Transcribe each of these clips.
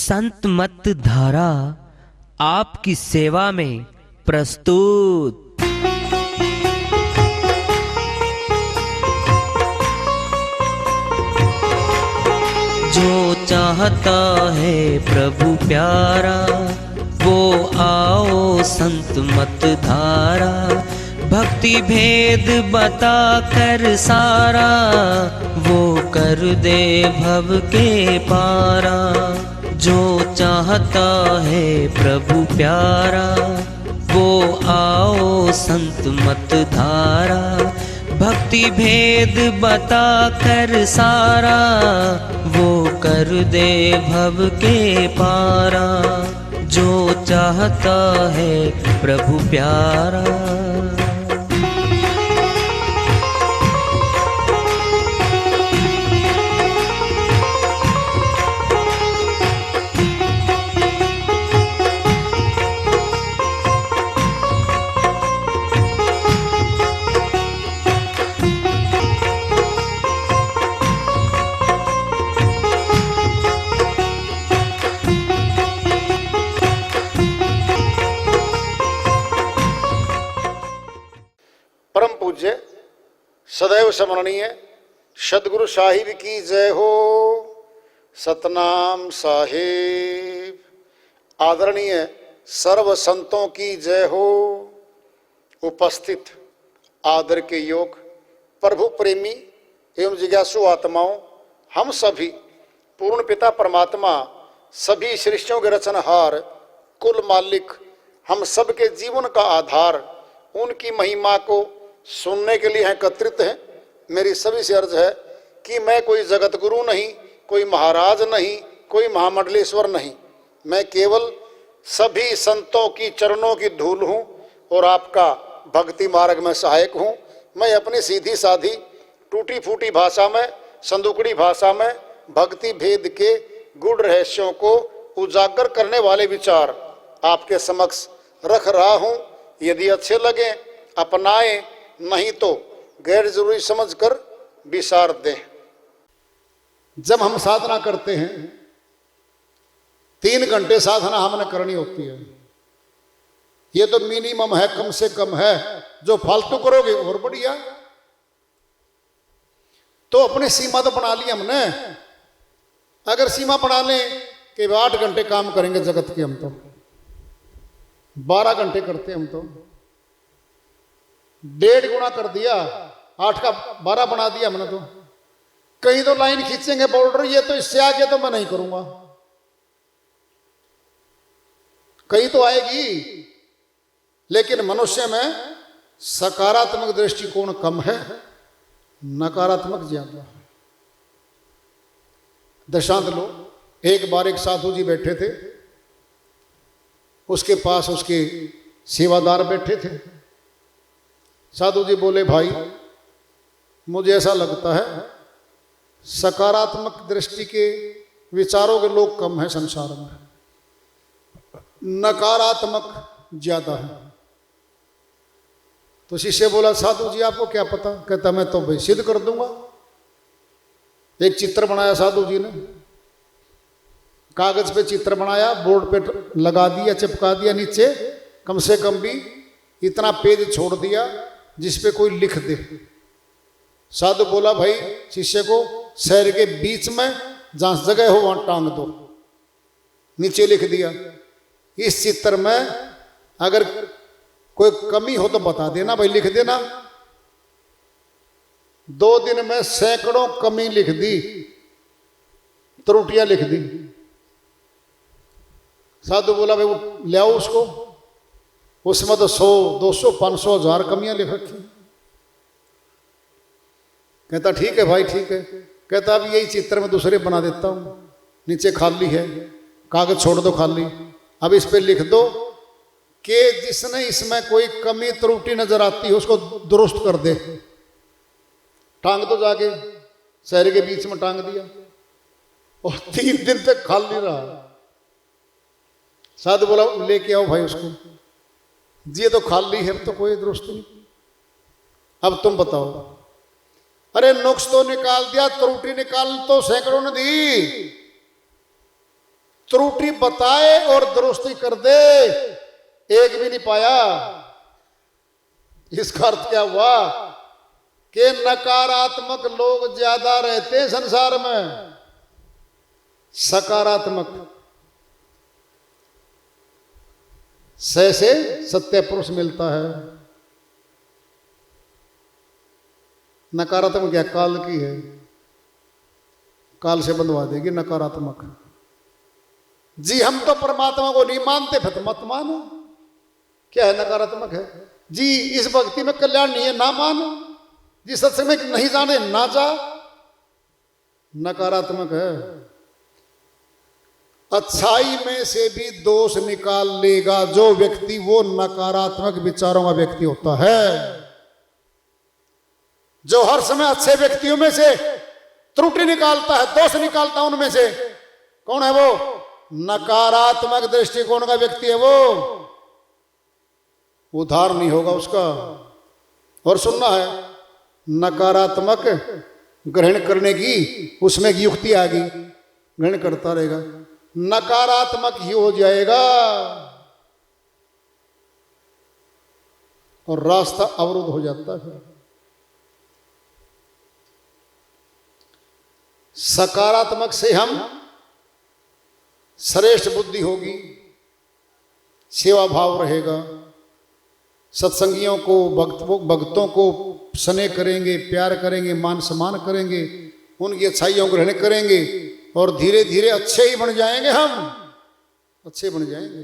संत मत धारा आपकी सेवा में प्रस्तुत। जो चाहता है प्रभु प्यारा, वो आओ संत मत धारा। भक्ति भेद बता कर सारा, वो कर दे भव के पारा। जो चाहता है प्रभु प्यारा, वो आओ संत मत धारा। भक्ति भेद बता कर सारा, वो कर दे भव के पारा। जो चाहता है प्रभु प्यारा। परम पूज्य सदैव स्मरणीय सदगुरु साहिब की जय हो। सतनाम साहिब। आदरणीय सर्व संतों की जय हो। उपस्थित आदर के योग प्रभु प्रेमी एवं जिज्ञासु आत्माओं, हम सभी पूर्ण पिता परमात्मा, सभी सृष्टियों के रचनहार, कुल मालिक, हम सब के जीवन का आधार, उनकी महिमा को सुनने के लिए एकत्रित हैं। मेरी सभी से अर्ज है कि मैं कोई जगत गुरु नहीं, कोई महाराज नहीं, कोई महामंडलेश्वर नहीं। मैं केवल सभी संतों की चरणों की धूल हूँ और आपका भक्ति मार्ग में सहायक हूँ। मैं अपनी सीधी साधी टूटी फूटी भाषा में, संदुकड़ी भाषा में भक्ति भेद के गूढ़ रहस्यों को उजागर करने वाले विचार आपके समक्ष रख रहा हूँ। यदि अच्छे लगे अपनाएं, नहीं तो गैर जरूरी समझकर विसार दें। जब हम साधना करते हैं, 3 घंटे साधना हमने करनी होती है। ये तो मिनिमम है, कम से कम है। जो फालतू करोगे और बढ़िया। तो अपनी सीमा तो बना ली हमने। अगर सीमा बना लें कि 8 घंटे काम करेंगे जगत के, हम तो 12 घंटे करते हम तो 1.5 गुना कर दिया। 8 का 12 बना दिया हमने तो। कहीं तो लाइन खींचेंगे बॉर्डर, ये तो इससे आगे तो मैं नहीं करूंगा। कहीं तो आएगी, लेकिन मनुष्य में सकारात्मक दृष्टिकोण कम है, नकारात्मक ज्यादा है। दृष्टांत लो, एक बार एक साधु जी बैठे थे, उसके पास उसके सेवादार बैठे थे। साधु जी बोले, भाई मुझे ऐसा लगता है सकारात्मक दृष्टि के विचारों के लोग कम हैं संसार में, नकारात्मक ज्यादा है। तो शिष्य बोला, साधु जी आपको क्या पता? कहता मैं तो भाई सिद्ध कर दूंगा। एक चित्र बनाया साधु जी ने, कागज पे चित्र बनाया, बोर्ड पे लगा दिया, चिपका दिया, नीचे कम से कम भी इतना पेज छोड़ दिया जिस पे कोई लिख दे। साधु बोला, भाई शिष्य को शहर के बीच में जहां जगह हो वहां टांग दो। नीचे लिख दिया, इस चित्र में अगर कोई कमी हो तो बता देना, भाई लिख देना। 2 दिन में सैकड़ों कमी लिख दी, त्रुटियां लिख दी। साधु बोला, भाई वो ले आओ उसको। उसमें तो 100, 200, 500, 1000 कमियां लिख रखी। कहता ठीक है भाई, ठीक है। कहता अब यही चित्र में दूसरे बना देता हूं, नीचे खाली है, कागज छोड़ दो खाली। अब इस पे लिख दो कि जिसने इसमें कोई कमी त्रुटि नजर आती है उसको दुरुस्त कर दे। टांग दो जाके, शहर के बीच में टांग दिया और 3 दिन तक खाली रहा। साधु बोला, लेके आओ भाई उसको। ये तो खाली है, तो कोई दुरुस्त नहीं। अब तुम बताओ। अरे नुक्स तो निकाल दिया, त्रुटि निकाल तो सैकड़ों ने दी। त्रुटि बताए और दुरुस्ती कर दे, एक भी नहीं पाया। इसका अर्थ क्या हुआ कि नकारात्मक लोग ज्यादा रहते हैं संसार में, सकारात्मक से सत्य पुरुष मिलता है। नकारात्मक क्या काल की है, काल से बंधवा देगी नकारात्मक। जी हम तो परमात्मा को नहीं मानते, फिर मत मानो। क्या है नकारात्मक है जी, इस भक्ति में कल्याण नहीं है ना मानो, जिस सत्संग में नहीं जाने ना जा, नकारात्मक है। अच्छाई में से भी दोष निकाल लेगा जो व्यक्ति, वो नकारात्मक विचारों का व्यक्ति होता है। जो हर समय अच्छे व्यक्तियों में से त्रुटि निकालता है, दोष निकालता है, उनमें से कौन है वो? नकारात्मक दृष्टिकोण का व्यक्ति है वो। उद्धार नहीं होगा उसका। और सुनना है, नकारात्मक ग्रहण करने की उसमें एक युक्ति आ गई, ग्रहण करता रहेगा, नकारात्मक ही हो जाएगा और रास्ता अवरुद्ध हो जाता है। सकारात्मक से हम श्रेष्ठ बुद्धि होगी, सेवा भाव रहेगा, सत्संगियों को भक्तों को स्नेह करेंगे, प्यार करेंगे, मान सम्मान करेंगे, उनकी अच्छाइयों को ग्रहण करेंगे और धीरे धीरे अच्छे ही बन जाएंगे। हम अच्छे बन जाएंगे।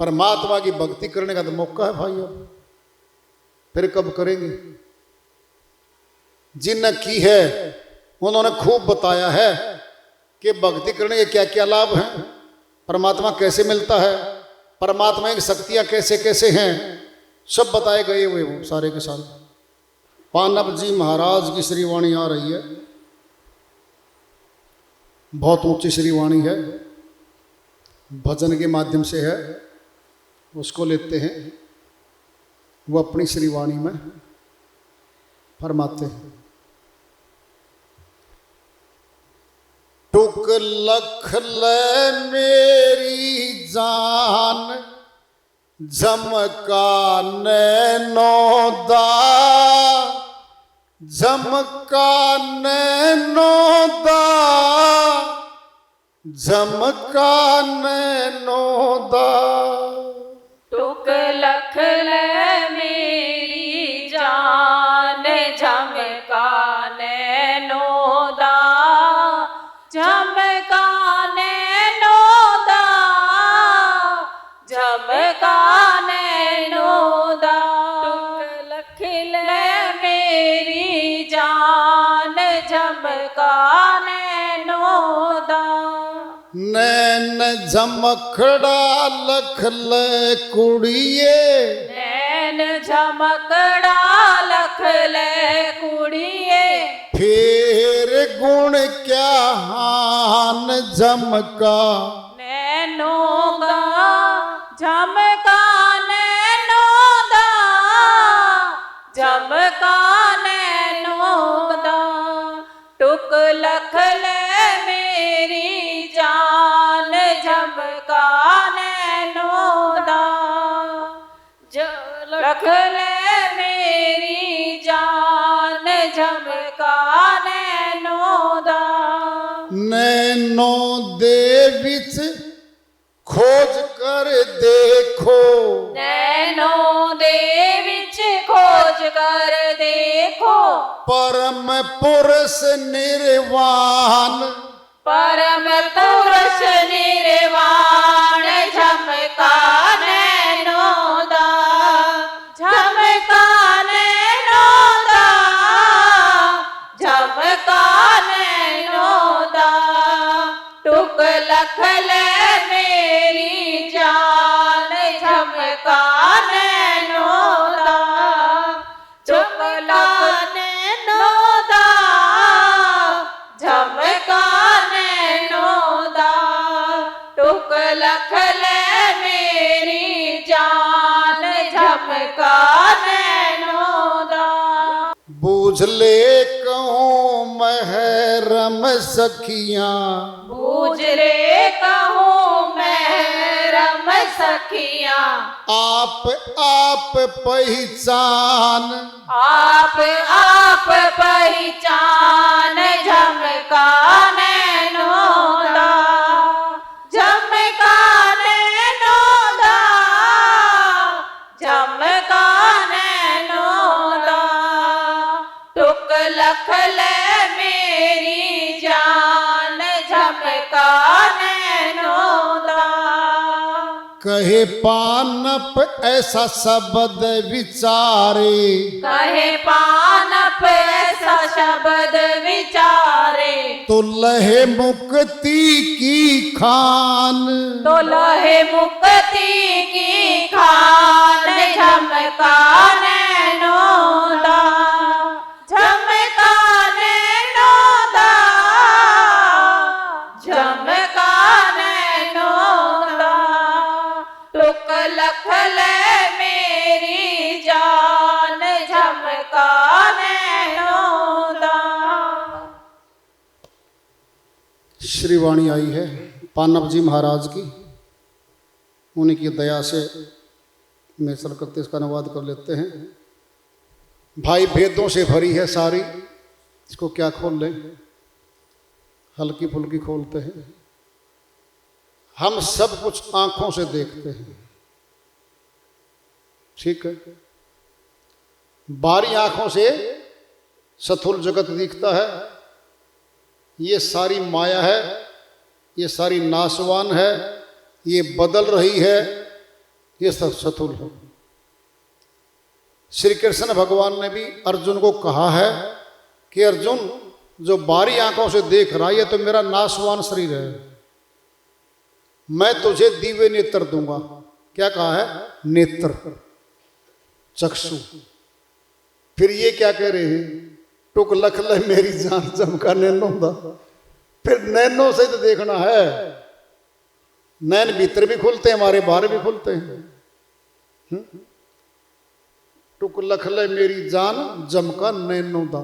परमात्मा की भक्ति करने का तो मौका है भाई, अब फिर कब करेंगे? जिन की है उन्होंने खूब बताया है कि भक्ति करने के क्या क्या लाभ हैं, परमात्मा कैसे मिलता है, परमात्मा की शक्तियां कैसे कैसे हैं, सब बताए गए हुए वो सारे के सारे। पानव जी महाराज की श्रीवाणी आ रही है, बहुत ऊंची श्रीवाणी है, भजन के माध्यम से है, उसको लेते हैं। वो अपनी श्रीवाणी में फरमाते हैं, टुक लख ले मेरी जान झमका नैनो दा, झमका नैनो दा, झमका नैनो दा। टुक लख ले मेरी जान झमका नैनो दा, झमका नैनो दा, झमका नैनो दा। टुक लख ले मेरी जान झमका नैनो दा। नैन झमकड़ा लख ले कुड़िए, नैन झमकड़ा लख ले कुड़िए, फिर गुण क्या हान झमका नैनो दा, झमका नैनो दा, झमका नैनो दा। टुक लख ले मेरी जान झमका नैनो दा, लख ले मेरी जान झमका नैनो दा। नैनो दे विच खोज कर देखो, नैनो दे विच खोज कर देखो, परम पुरुष निर्वाण, परम पुरुष निर्वाण झमका नैनो दा, झमका नैनो दा, झमका नैनो दा। टुक लख ले मेरी जान झमका नैनो दा, झमका नैनो दा, झमका नैनो दा। टुक लख ले मेरी जान झमका नैनो दा। बूझ ले कहूँ मैं महरम सखियां, बूझ रे कहूँ महरम सखियाँ, आप पहचान, आप पहचान झमका नैनों दा, झमका नैनों दा, झमका नैनों दा, टुक लख ले मेरी जान झमका नैनों दा। कहे पानप ऐसा शब्द विचारे, कहे पानप ऐसा शब्द विचारे, तो लहे मुक्ति की खान, तो लहे मुक्ति की खान झमका नैनों दा, झमका नैनों दा, झमका नैनों दा, टुक लख ले मेरी जान झमका नैनों दा। श्री वाणी आई है पानप जी महाराज की, उन्हीं की दया से मैं सरकते इसका अनुवाद कर लेते हैं। भाई भेदों से भरी है सारी, इसको क्या खोल लें, हल्की फुल्की खोलते हैं। हम सब कुछ आंखों से देखते हैं, ठीक है, बारी आंखों से स्थूल जगत दिखता है, ये सारी माया है, ये सारी नाशवान है, ये बदल रही है, ये सब स्थूल है। श्री कृष्ण भगवान ने भी अर्जुन को कहा है कि अर्जुन, जो बारी आंखों से देख रहा है ये तो मेरा नाशवान शरीर है, मैं तुझे दिव्य नेत्र दूंगा। क्या कहा है? नेत्र, चक्षु। फिर ये क्या कह रहे हैं? टुक लख ले मेरी जान झमका नैनों दा। फिर नैनों से तो देखना है, नैन भीतर भी खुलते हैं हमारे, बाहर भी खुलते हैं। टुक लख ले मेरी जान झमका नैनों दा,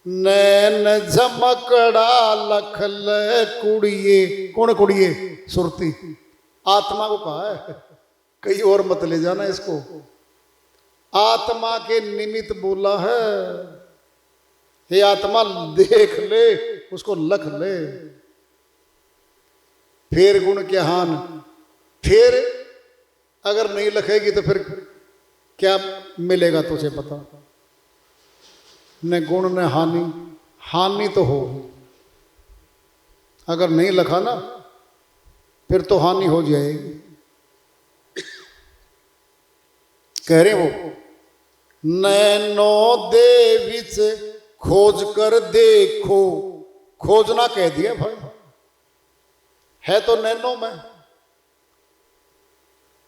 नैन झमकड़ा लख ले कुड़िए। कौन कुड़िए? सुरती। आत्मा को कहा है, कहीं और मत ले जाना इसको। आत्मा के निमित्त बोला है, हे आत्मा देख ले, उसको लख ले। फिर गुण के हान, फिर अगर नहीं लखेगी तो फिर क्या मिलेगा तुझे पता? न गुण न हानि, हानि तो हो, अगर नहीं लखा ना फिर तो हानि हो जाएगी। कह रहे वो, नैनो देविच खोज कर देखो। खोजना कह दिया भाई, है तो नैनो में,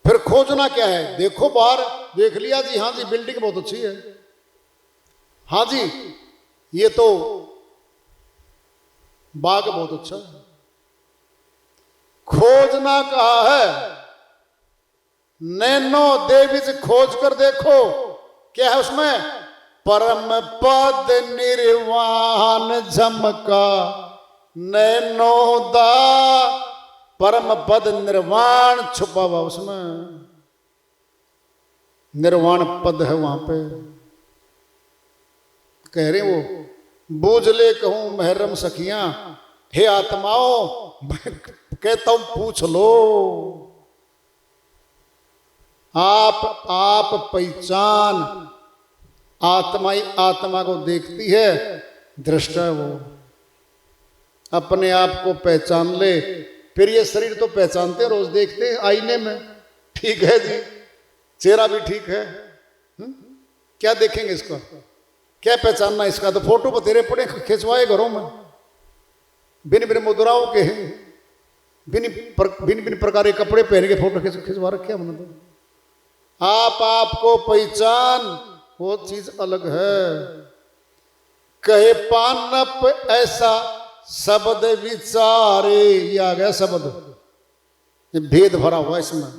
फिर खोजना क्या है? देखो बाहर, देख लिया जी, हाँ जी बिल्डिंग बहुत अच्छी है, हाँ जी ये तो बाग बहुत अच्छा है। खोजना कहा है, नैनो देवी से खोज कर देखो। क्या है उसमें? परम पद निर्वाण झमका नैनो दा। परम पद निर्वाण छुपा हुआ उसमें, निर्वाण पद है वहां पे। कह रहे वो, बूझ ले कहूं महरम सखियां, हे आत्माओं मैं कहता हूं पूछ लो। आप पहचान। आत्मा ही आत्मा को देखती है, दृष्टा है वो, अपने आप को पहचान ले। फिर ये शरीर तो पहचानते हैं, रोज देखते हैं आईने में, ठीक है जी, चेहरा भी ठीक है, क्या देखेंगे इसका? क्या पहचानना इसका? तो फोटो बतेरे पड़े खिंचवाए घरों में, भिन्न भिन्न मुद्राओं के हैं, भिन्न भिन्न प्रकार के कपड़े पहन के फोटो खिंचवा रखे हमने तो। आपको पहचान, वो चीज अलग है। कहे पानप ऐसा शब्द विचारे, ये आ गया शब्द, ये भेद भरा हुआ इसमें।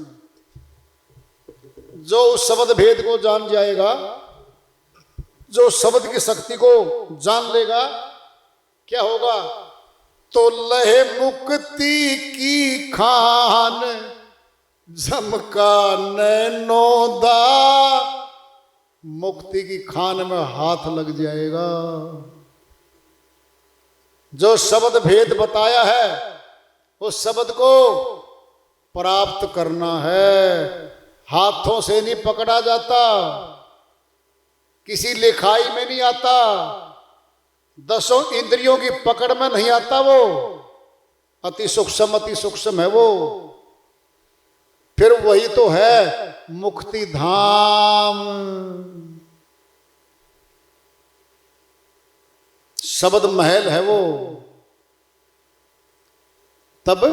जो उस शब्द भेद को जान जाएगा जो शब्द की शक्ति को जान लेगा क्या होगा? तो लहे मुक्ति की खान झमका नैनोदा, मुक्ति की खान में हाथ लग जाएगा। जो शब्द भेद बताया है उस शब्द को प्राप्त करना है, हाथों से नहीं पकड़ा जाता, किसी लिखाई में नहीं आता, दसों इंद्रियों की पकड़ में नहीं आता, वो अति सूक्ष्म है वो। फिर वही तो है मुक्ति धाम। शब्द महल है वो, तब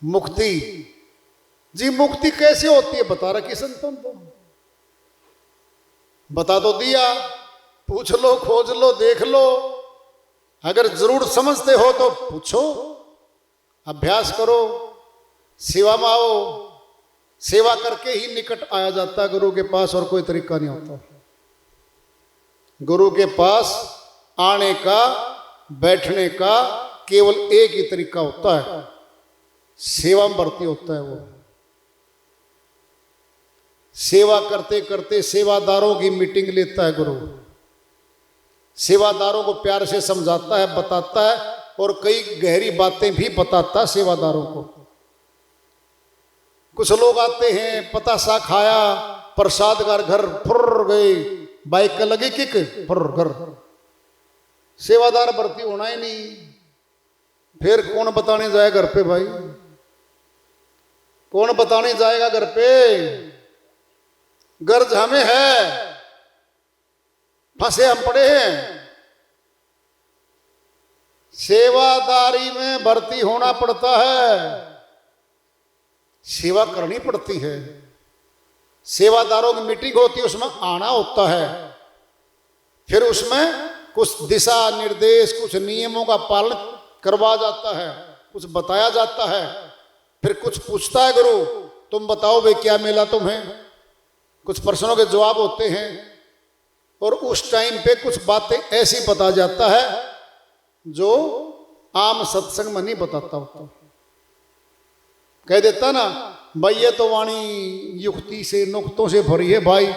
मुक्ति। जी मुक्ति कैसे होती है बता रखी संतों को, बता तो दिया, पूछ लो, खोज लो, देख लो, अगर जरूर समझते हो तो पूछो, अभ्यास करो, सेवा में आओ। सेवा करके ही निकट आया जाता है गुरु के पास, और कोई तरीका नहीं होता। गुरु के पास आने का, बैठने का केवल एक ही तरीका होता है, सेवा में भर्ती होता है वो। सेवा करते करते सेवादारों की मीटिंग लेता है गुरु, सेवादारों को प्यार से समझाता है, बताता है, और कई गहरी बातें भी बताता है सेवादारों को। कुछ लोग आते हैं, पतासा खाया, प्रसाद घर फुर गए, बाइक का लगे किक फुर घर, सेवादार भर्ती होना ही नहीं। फिर कौन बताने जाए घर पे भाई, कौन बताने जाएगा घर पे? गर्ज हमें है, फंसे हम पड़े हैं। सेवादारी में भर्ती होना पड़ता है, सेवा करनी पड़ती है। सेवादारों की मीटिंग होती है, उसमें आना होता है, फिर उसमें कुछ दिशा निर्देश, कुछ नियमों का पालन करवा जाता है, कुछ बताया जाता है, फिर कुछ पूछता है गुरु, तुम बताओ भाई क्या मिला तुम्हें? कुछ प्रश्नों के जवाब होते हैं, और उस टाइम पे कुछ बातें ऐसी बता जाता है जो आम सत्संग में नहीं बताता होता। कह देता ना भाई ये तो वाणी युक्ति से, नुक्तों से भरी है भाई,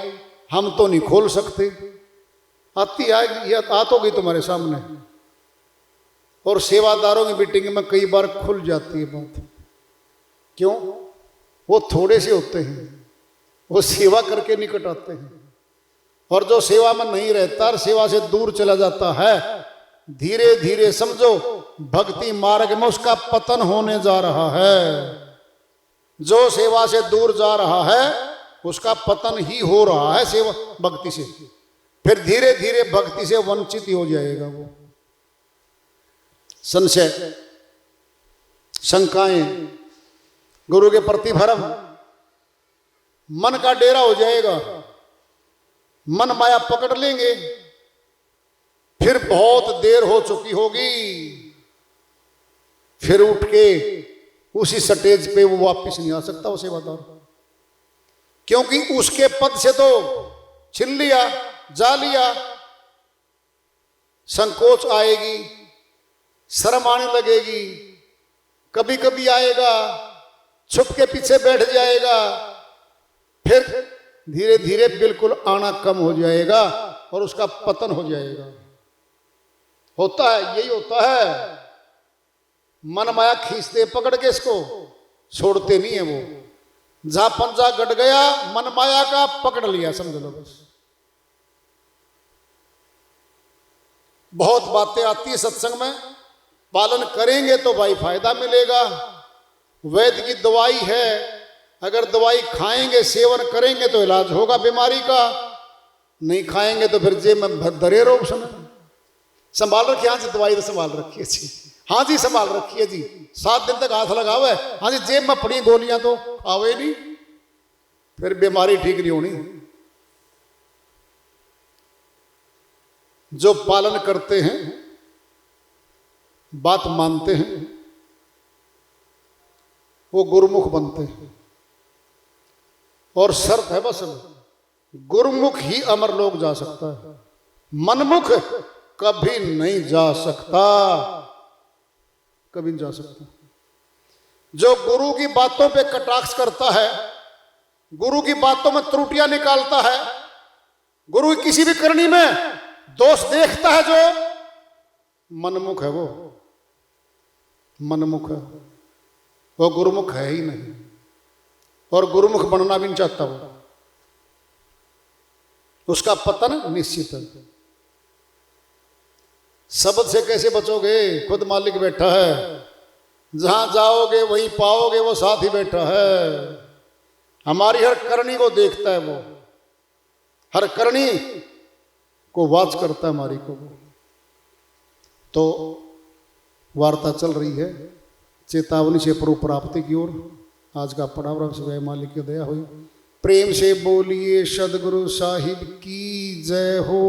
हम तो नहीं खोल सकते। आती आएगी, ये आ तो गई तुम्हारे सामने, और सेवादारों की मीटिंग में कई बार खुल जाती है बात। क्यों? वो थोड़े से होते हैं, वो सेवा करके निकट आते हैं, और जो सेवा में नहीं रहता, सेवा से दूर चला जाता है, धीरे धीरे समझो भक्ति मार्ग में उसका पतन होने जा रहा है। जो सेवा से दूर जा रहा है उसका पतन ही हो रहा है सेवा भक्ति से, फिर धीरे धीरे भक्ति से वंचित ही हो जाएगा वो। संशय, शंकाएं, गुरु के प्रति भरम, मन का डेरा हो जाएगा, मन माया पकड़ लेंगे, फिर बहुत देर हो चुकी होगी, फिर उठ के उसी स्टेज पे वो वापस नहीं आ सकता वो सेवादार, क्योंकि उसके पद से तो छिन लिया, जा लिया। संकोच आएगी, शर्म आने लगेगी, कभी कभी आएगा, छुप के पीछे बैठ जाएगा, फिर धीरे धीरे बिल्कुल आना कम हो जाएगा और उसका पतन हो जाएगा। होता है, यही होता है। मन माया खींचते पकड़ के इसको, छोड़ते नहीं है वो। जहां पंजा गट गया मन माया का, पकड़ लिया समझ लो बस। बहुत बातें आती है सत्संग में, पालन करेंगे तो भाई फायदा मिलेगा। वैद्य की दवाई है, अगर दवाई खाएंगे, सेवन करेंगे तो इलाज होगा बीमारी का, नहीं खाएंगे तो फिर जेब में धरे रहो। संभाल रखिए, हाँ जी दवाई तो संभाल रखिए जी, हाँ जी संभाल रखिए जी, 7 दिन तक हाथ लगावे, हाँ जी जेब में पड़ी गोलियां तो आवे नहीं, फिर बीमारी ठीक नहीं होनी। जो पालन करते हैं, बात मानते हैं, वो गुरुमुख बनते हैं। और शर्त है बस, गुरुमुख ही अमरलोक जा सकता है, मनमुख कभी नहीं जा सकता, कभी नहीं जा सकता। जो गुरु की बातों पे कटाक्ष करता है, गुरु की बातों में त्रुटियां निकालता है, गुरु की किसी भी करनी में दोष देखता है, जो मनमुख है, वो मनमुख है, वो गुरुमुख है ही नहीं, और गुरुमुख बनना भी नहीं चाहता वो। उसका पतन निश्चित है। शब्द से कैसे बचोगे? खुद मालिक बैठा है, जहां जाओगे वहीं पाओगे, वो साथ ही बैठा है। हमारी हर करनी को देखता है वो, हर करनी को वाच करता है हमारी को। तो वार्ता चल रही है चेतावनी से प्रभु प्राप्ति की ओर। आज का पढ़ाव सुबह मालिक की दया हुई। प्रेम से बोलिए सदगुरु साहिब की जय हो।